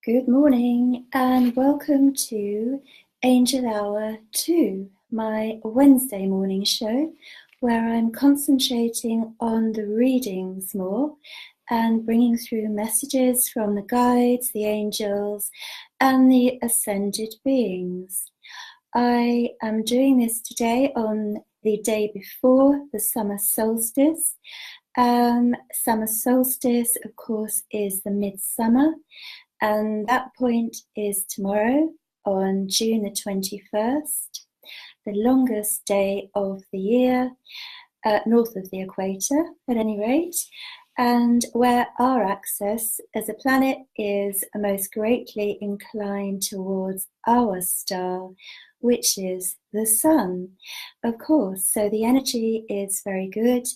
Good morning and welcome to Angel Hour 2, my Wednesday morning show, where I'm concentrating on the readings more and bringing through messages from the guides, the angels, and the ascended beings. I am doing this today on the day before the summer solstice. Summer solstice, of course, is the midsummer. And that point is tomorrow on June the 21st, the longest day of the year, north of the equator at any rate, and where our axis as a planet is most greatly inclined towards our star, which is the sun, of course. So the energy is very good,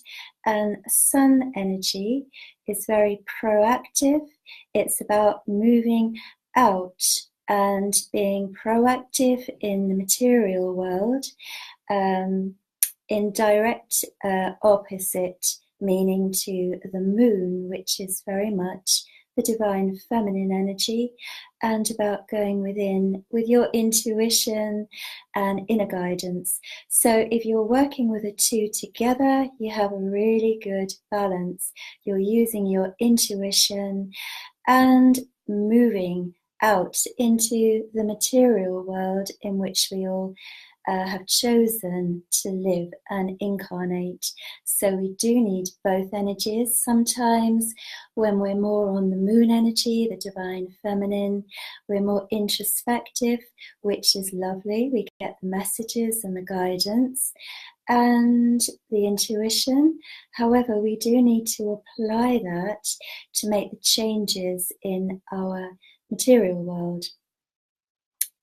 and sun energy is very proactive. It's about moving out and being proactive in the material world, in direct opposite meaning to the moon, which is very much the divine feminine energy, and about going within with your intuition and inner guidance. So if you're working with the two together, you have a really good balance. You're using your intuition and moving out into the material world in which we all have chosen to live and incarnate. So we do need both energies. Sometimes when we're more on the moon energy, the divine feminine, we're more introspective, which is lovely. We get the messages and the guidance and the intuition. However, we do need to apply that to make the changes in our material world.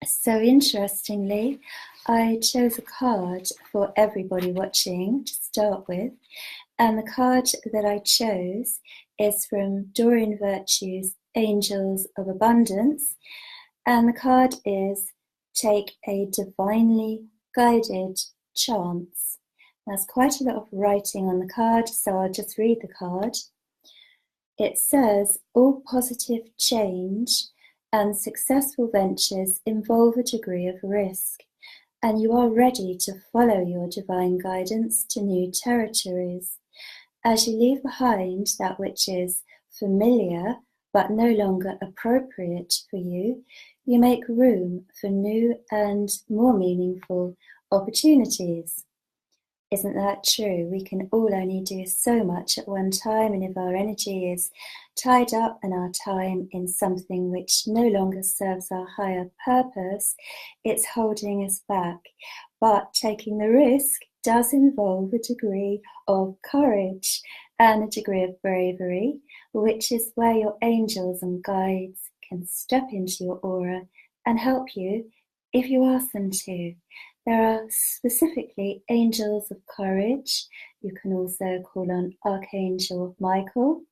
So interestingly, I chose a card for everybody watching to start with, and the card that I chose is from Doreen Virtue's Angels of Abundance, and the card is Take a Divinely Guided Chance. There's quite a lot of writing on the card, so I'll just read the card. It says, all positive change and successful ventures involve a degree of risk, and you are ready to follow your divine guidance to new territories. As you leave behind that which is familiar but no longer appropriate for you, you make room for new and more meaningful opportunities. Isn't that true? We can all only do so much at one time, and if our energy is tied up and our time in something which no longer serves our higher purpose, it's holding us back. But taking the risk does involve a degree of courage and a degree of bravery, which is where your angels and guides can step into your aura and help you if you ask them to. There are specifically angels of courage. You can also call on Archangel Michael.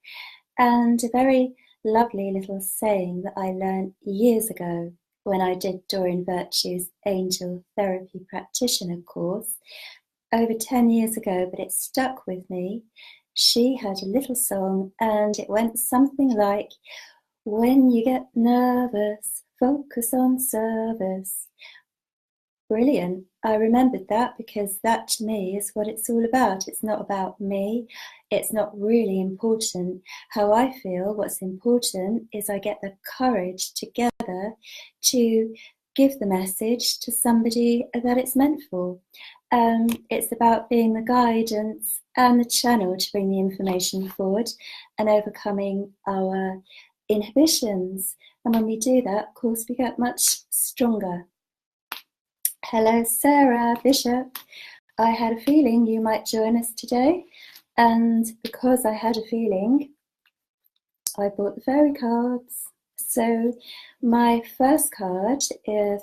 And a very lovely little saying that I learned years ago when I did Doreen Virtue's Angel Therapy Practitioner course, over 10 years ago, but it stuck with me. She had a little song and it went something like, when you get nervous, focus on service. Brilliant. I remembered that because that to me is what it's all about. It's not about me. It's not really important how I feel. What's important is I get the courage together to give the message to somebody that it's meant for. It's about being the guidance and the channel to bring the information forward and overcoming our inhibitions. And when we do that, of course, we get much stronger. Hello, Sarah Bishop. I had a feeling you might join us today, and because I had a feeling, I bought the fairy cards. So my first card,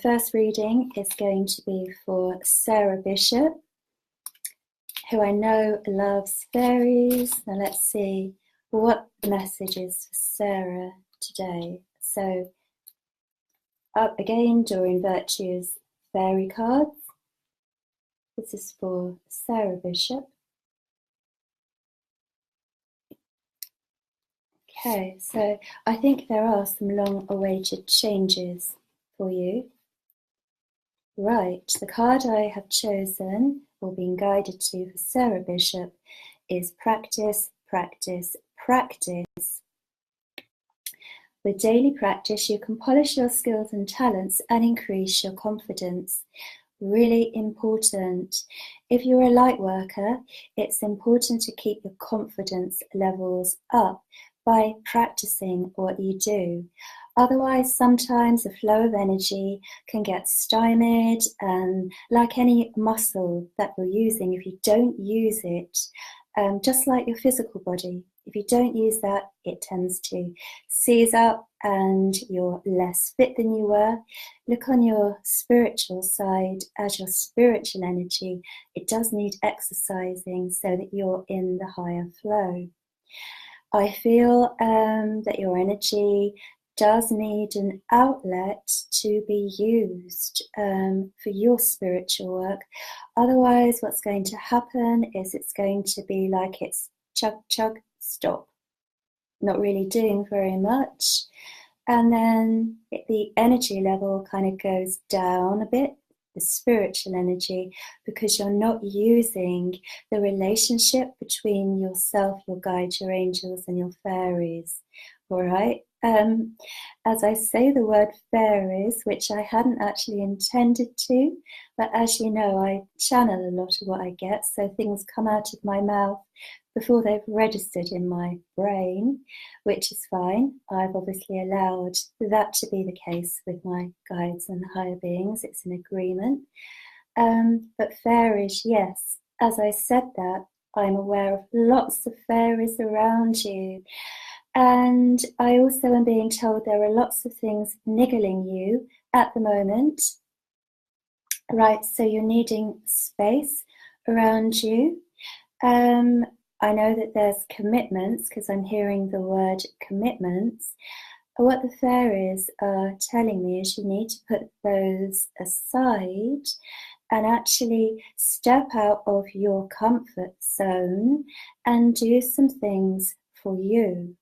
first reading is going to be for Sarah Bishop, who I know loves fairies. Now let's see what the message is for Sarah today. So up again, Doreen Virtue's fairy cards. This is for Sarah Bishop. Okay, so I think there are some long-awaited changes for you. Right, the card I have chosen, or been guided to for Sarah Bishop, is practice, practice, practice. With daily practice, you can polish your skills and talents and increase your confidence. Really important. If you're a light worker, it's important to keep your confidence levels up by practicing what you do. Otherwise, sometimes the flow of energy can get stymied, and like any muscle that you're using, if you don't use it, just like your physical body, if you don't use that, it tends to seize up and you're less fit than you were. Look on your spiritual side as your spiritual energy. It does need exercising so that you're in the higher flow. I feel that your energy does need an outlet to be used for your spiritual work. Otherwise, what's going to happen is it's going to be like it's chug, chug, stop, not really doing very much. And then the energy level kind of goes down a bit, the spiritual energy, because you're not using the relationship between yourself, your guides, your angels, and your fairies. All right. As I say the word fairies, which I hadn't actually intended to, but as you know, I channel a lot of what I get, so things come out of my mouth before they've registered in my brain, which is fine. I've obviously allowed that to be the case with my guides and higher beings. It's an agreement. But fairies, yes, as I said that, I'm aware of lots of fairies around you. And I also am being told there are lots of things niggling you at the moment. Right, so you're needing space around you. I know that there's commitments, because I'm hearing the word commitments. What the fairies are telling me is you need to put those aside and actually step out of your comfort zone and do some things for you.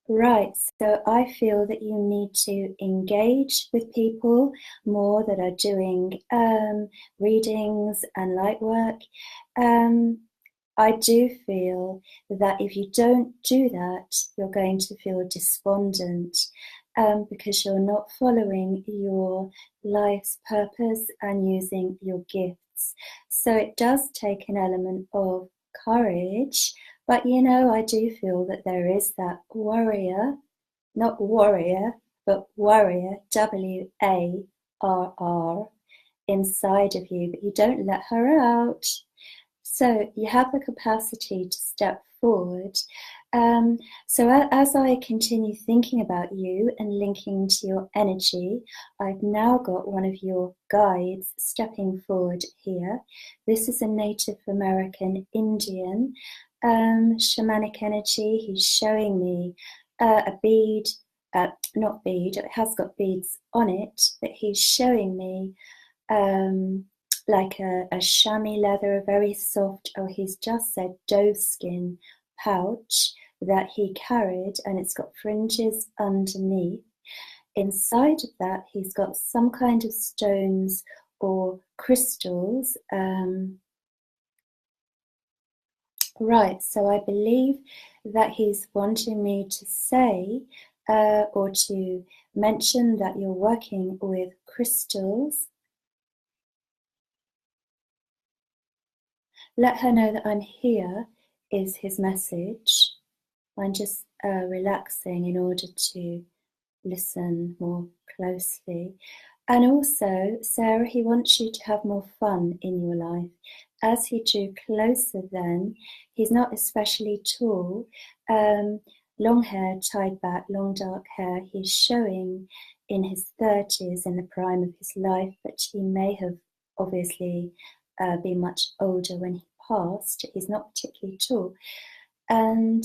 Right, so I feel that you need to engage with people more that are doing readings and light work. I do feel that if you don't do that, you're going to feel despondent because you're not following your life's purpose and using your gifts. So it does take an element of courage. But you know, I do feel that there is that warrior, not warrior, but warrior, WARR, inside of you, but you don't let her out. So you have the capacity to step forward. So as I continue thinking about you and linking to your energy, I've now got one of your guides stepping forward here. This is a Native American Indian shamanic energy. He's showing me a bead, not bead, it has got beads on it, but he's showing me like a chamois leather, a very soft, oh, he's just said doeskin pouch that he carried, and it's got fringes underneath. Inside of that, he's got some kind of stones or crystals. Right, so I believe that he's wanting me to say or to mention that you're working with crystals. Let her know that I'm here is his message. I'm just relaxing in order to listen more closely. And also, Sarah, he wants you to have more fun in your life. As he drew closer then, he's not especially tall, long hair tied back, long dark hair. He's showing in his 30s, in the prime of his life, but he may have obviously been much older when he passed. He's not particularly tall. And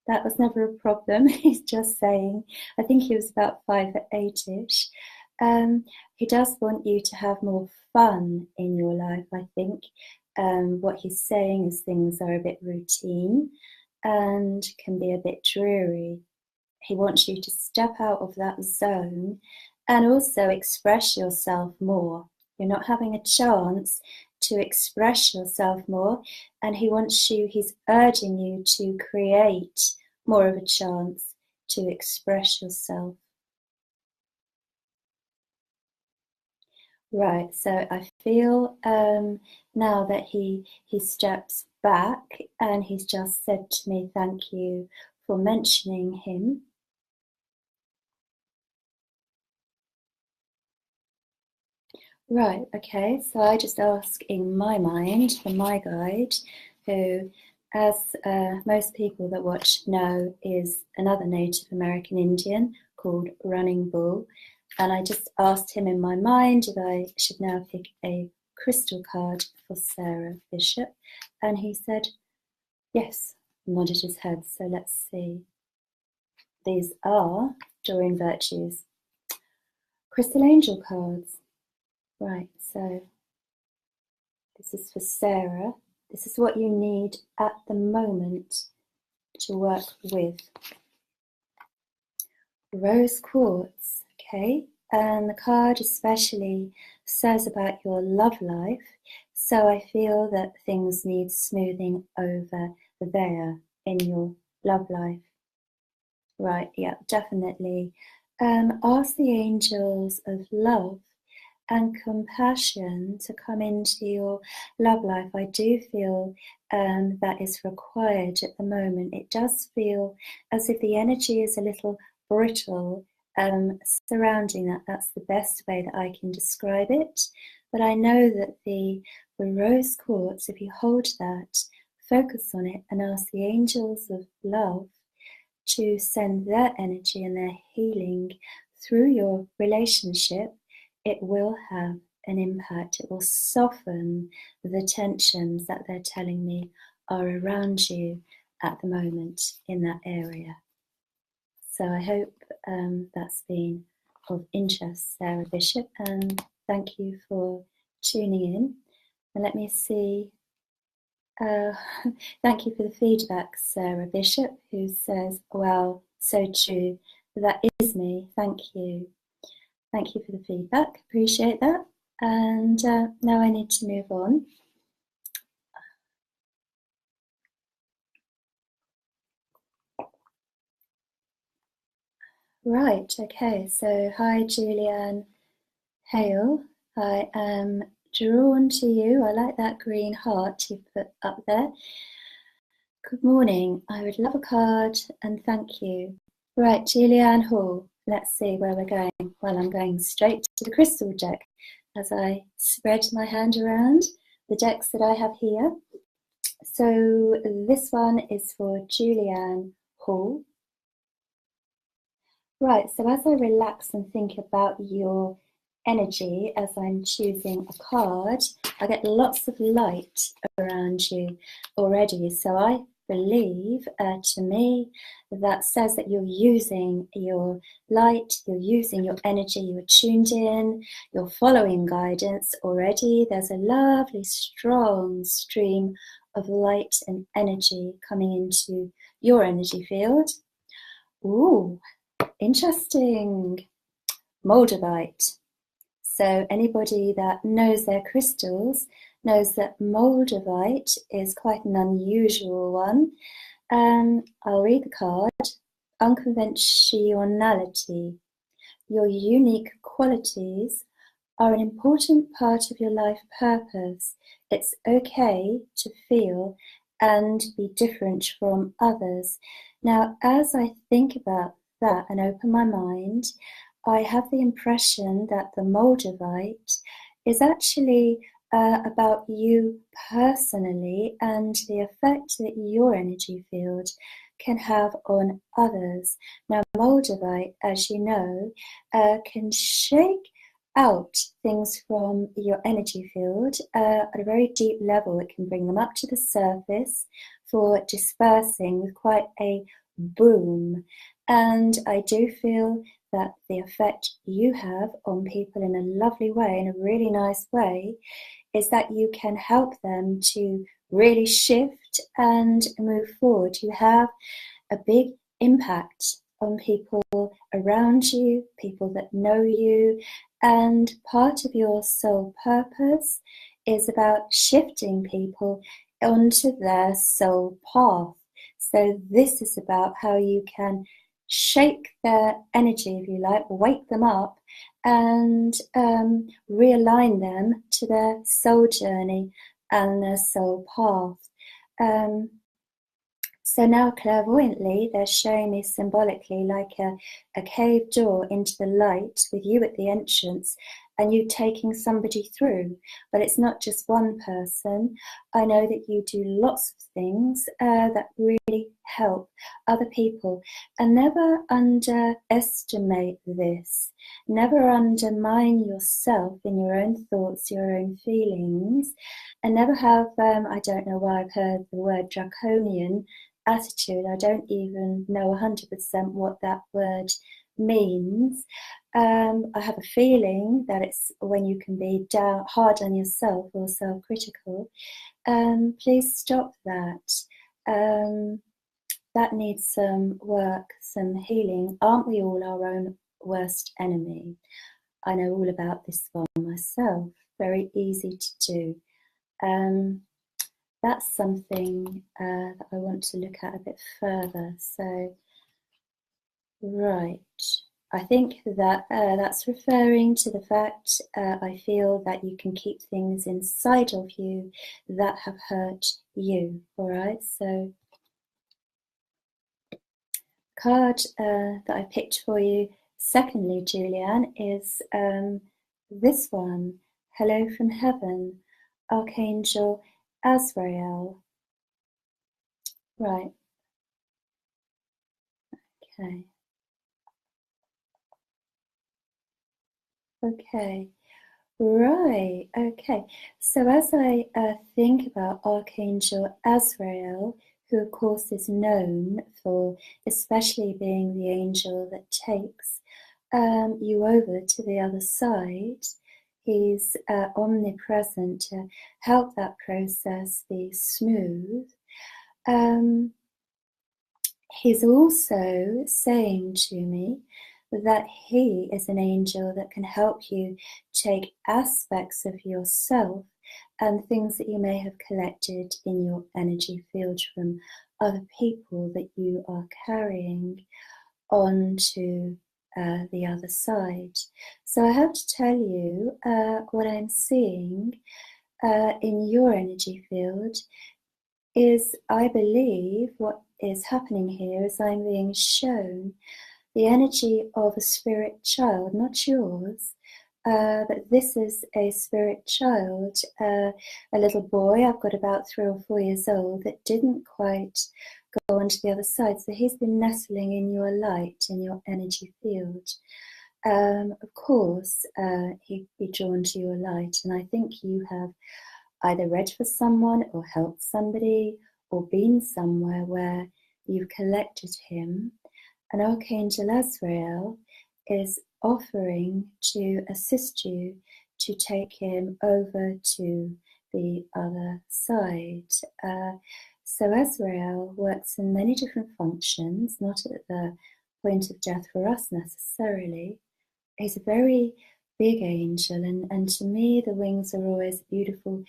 that was never a problem. He's just saying, I think he was about 5'8"ish. He does want you to have more fun in your life, I think. What he's saying is things are a bit routine. and can be a bit dreary. He wants you to step out of that zone and also express yourself more. You're not having a chance to express yourself more, and he's urging you to create more of a chance to express yourself. Right, so I feel now that he steps back and he's just said to me, thank you for mentioning him. Right, okay, so I just ask in my mind for my guide, who, as most people that watch know, is another Native American Indian called Running Bull. And I just asked him in my mind if I should now pick a crystal card for Sarah Bishop. And he said, yes, nodded his head. So let's see. These are Doreen Virtues. Crystal Angel cards. Right, so this is for Sarah. This is what you need at the moment to work with. Rose quartz, okay? And the card especially says about your love life. So I feel that things need smoothing over there in your love life. Right, yeah, definitely. Ask the angels of love and compassion to come into your love life. I do feel that is required at the moment. It does feel as if the energy is a little brittle surrounding that. That's the best way that I can describe it. But I know that the rose quartz, if you hold that, focus on it and ask the angels of love to send their energy and their healing through your relationship, it will have an impact. It will soften the tensions that they're telling me are around you at the moment in that area. So I hope that's been of interest, Sarah Bishop, and thank you for tuning in. And let me see. Thank you for the feedback, Sarah Bishop, who says, wow, so true. That is me. Thank you. Thank you for the feedback. Appreciate that. And now I need to move on. Right, okay. So hi, Julien Hale. I am drawn to you. I like that green heart you put up there. Good morning. I would love a card and thank you. Right, Julianne Hall. Let's see where we're going. Well, I'm going straight to the crystal deck as I spread my hand around the decks that I have here. So this one is for Julianne Hall. Right, so as I relax and think about your energy as I'm choosing a card, I get lots of light around you already. So I believe, to me, that says that you're using your light, you're using your energy, you're tuned in, you're following guidance already. There's a lovely, strong stream of light and energy coming into your energy field. Ooh, interesting. Moldavite. So anybody that knows their crystals knows that Moldavite is quite an unusual one. I'll read the card. Unconventionality. Your unique qualities are an important part of your life purpose. It's okay to feel and be different from others. Now, as I think about that and open my mind, I have the impression that the Moldavite is actually about you personally and the effect that your energy field can have on others. Now, Moldavite, as you know, can shake out things from your energy field at a very deep level. It can bring them up to the surface for dispersing with quite a boom. And I do feel that the effect you have on people in a lovely way, in a really nice way, is that you can help them to really shift and move forward. You have a big impact on people around you, people that know you, and part of your soul purpose is about shifting people onto their soul path. So this is about how you can shake their energy, if you like, wake them up and realign them to their soul journey and their soul path. So now clairvoyantly, they're showing me symbolically like a cave door into the light with you at the entrance and you taking somebody through. But it's not just one person. I know that you do lots of things that really help other people. And never underestimate this. Never undermine yourself in your own thoughts, your own feelings. And never have, I don't know why I've heard the word draconian attitude. I don't even know 100% what that word means. I have a feeling that it's when you can be down hard on yourself or self-critical. Please stop that. That needs some work, some healing. Aren't we all our own worst enemy? I know all about this one myself. Very easy to do. That's something that I want to look at a bit further. So, right. I think that that's referring to the fact I feel that you can keep things inside of you that have hurt you. All right. So, card that I picked for you, secondly, Julien, is this one. Hello from Heaven, Archangel Azrael. Right. Okay. Okay. Right. Okay. So as I think about Archangel Azrael, who of course is known for especially being the angel that takes you over to the other side, he's omnipresent to help that process be smooth. He's also saying to me that he is an angel that can help you take aspects of yourself and things that you may have collected in your energy field from other people that you are carrying onto the other side. So I have to tell you what I'm seeing in your energy field is, I believe, what is happening here is I'm being shown the energy of a spirit child, not yours, but this is a spirit child, a little boy, I've got about 3 or 4 years old, that didn't quite go onto the other side. So he's been nestling in your light, in your energy field. Of course, he'd be drawn to your light, and I think you have either read for someone or helped somebody or been somewhere where you've collected him. And Archangel Azrael is offering to assist you to take him over to the other side. So Azrael works in many different functions, not at the point of death for us necessarily. He's a very big angel, and to me the wings are always beautiful,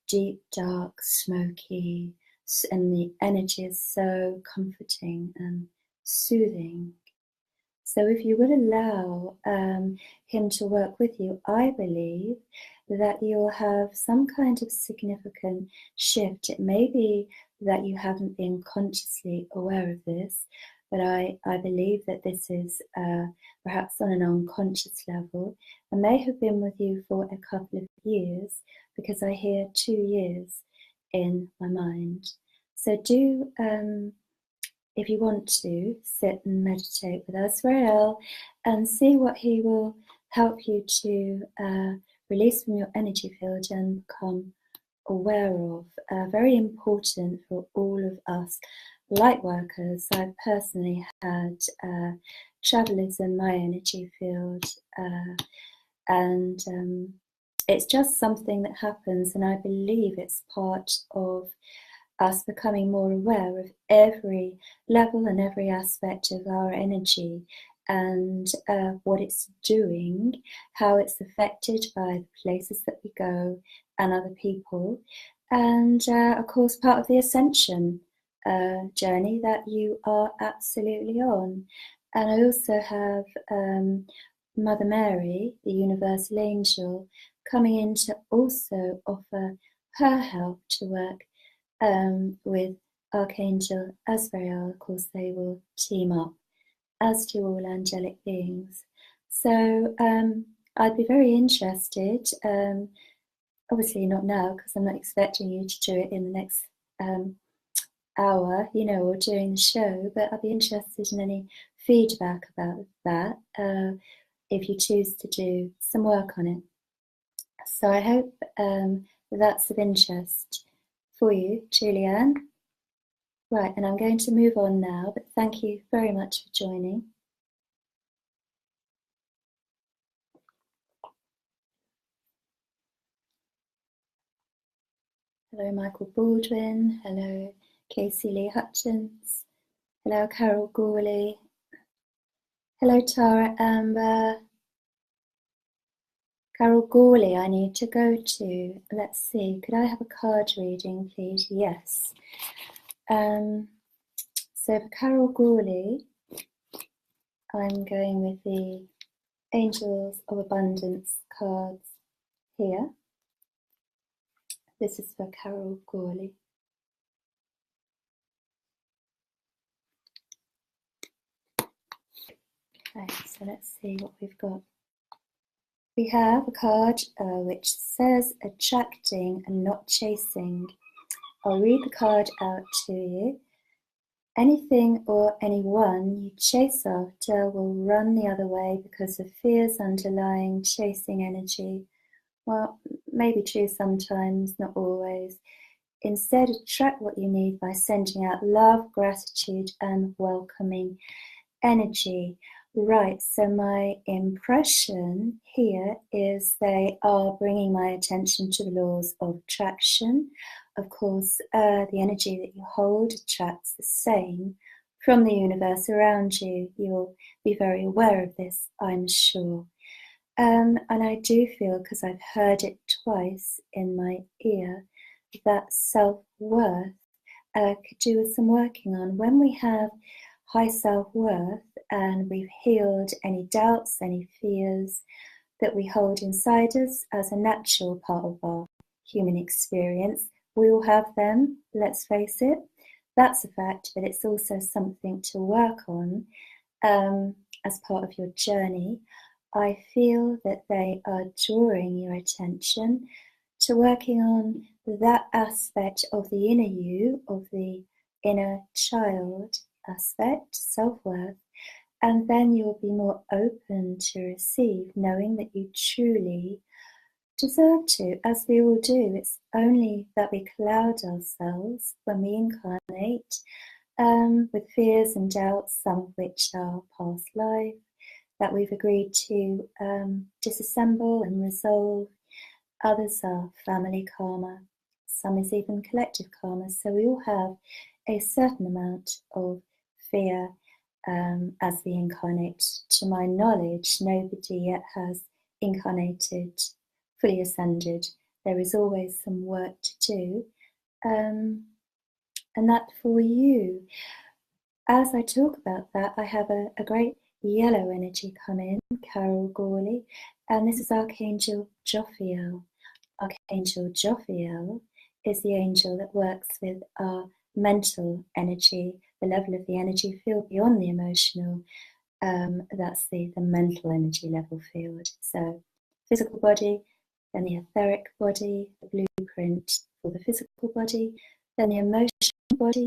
deep, dark, smoky, and the energy is so comforting and soothing. So if you will allow him to work with you, I believe that you'll have some kind of significant shift. It may be that you haven't been consciously aware of this, but I believe that this is perhaps on an unconscious level and may have been with you for a couple of years, because I hear 2 years in my mind. So do, if you want to, sit and meditate with Azrael and see what he will help you to release from your energy field and become aware of. Very important for all of us light workers. I've personally had travelers in my energy field, and it's just something that happens, and I believe it's part of us becoming more aware of every level and every aspect of our energy, and what it's doing, how it's affected by the places that we go and other people, and of course part of the ascension journey that you are absolutely on. And I also have Mother Mary, the universal angel, coming in to also offer her help to work with Archangel Azrael. Of course, they will team up, as do all angelic beings. So I'd be very interested, obviously not now, because I'm not expecting you to do it in the next hour, or during the show, but I'd be interested in any feedback about that, if you choose to do some work on it. So I hope that's of interest for you, Julien. Right, and I'm going to move on now, but thank you very much for joining. Hello, Michael Baldwin. Hello, Kaseylee Hutchins. Hello, Carol Gourley. Hello, Tara Amber. Carol Gourley, I need to go to. Let's see, could I have a card reading, please? Yes. So for Carol Gourley, I'm going with the Angels of Abundance cards here. This is for Carol Gourley. Okay, so let's see what we've got. We have a card which says attracting and not chasing. I'll read the card out to you. Anything or anyone you chase after will run the other way because of fears underlying chasing energy. Well, maybe true sometimes, not always. Instead, attract what you need by sending out love, gratitude, and welcoming energy. Right, so my impression here is they are bringing my attention to the laws of attraction. Of course, the energy that you hold attracts the same from the universe around you. You'll be very aware of this, I'm sure. And I do feel, because I've heard it twice in my ear, that self-worth could do with some working on. When we have high self-worth and we've healed any doubts, any fears that we hold inside us as a natural part of our human experience, we all have them, let's face it. That's a fact, but it's also something to work on as part of your journey. I feel that they are drawing your attention to working on that aspect of the inner you, of the inner child aspect, self-worth, and then you'll be more open to receive, knowing that you truly deserve to, as we all do. It's only that we cloud ourselves when we incarnate with fears and doubts, some of which are past life, that we've agreed to disassemble and resolve. Others are family karma, some is even collective karma. So we all have a certain amount of fear as we incarnate. To my knowledge, nobody yet has incarnated, fully ascended. There is always some work to do, and that for you. As I talk about that, I have a great yellow energy come in, Carol Gourley, and this is Archangel Jophiel. Archangel Jophiel is the angel that works with our mental energy, the level of the energy field beyond the emotional. That's the mental energy level field. So physical body, then the etheric body, the blueprint for the physical body, then the emotional body,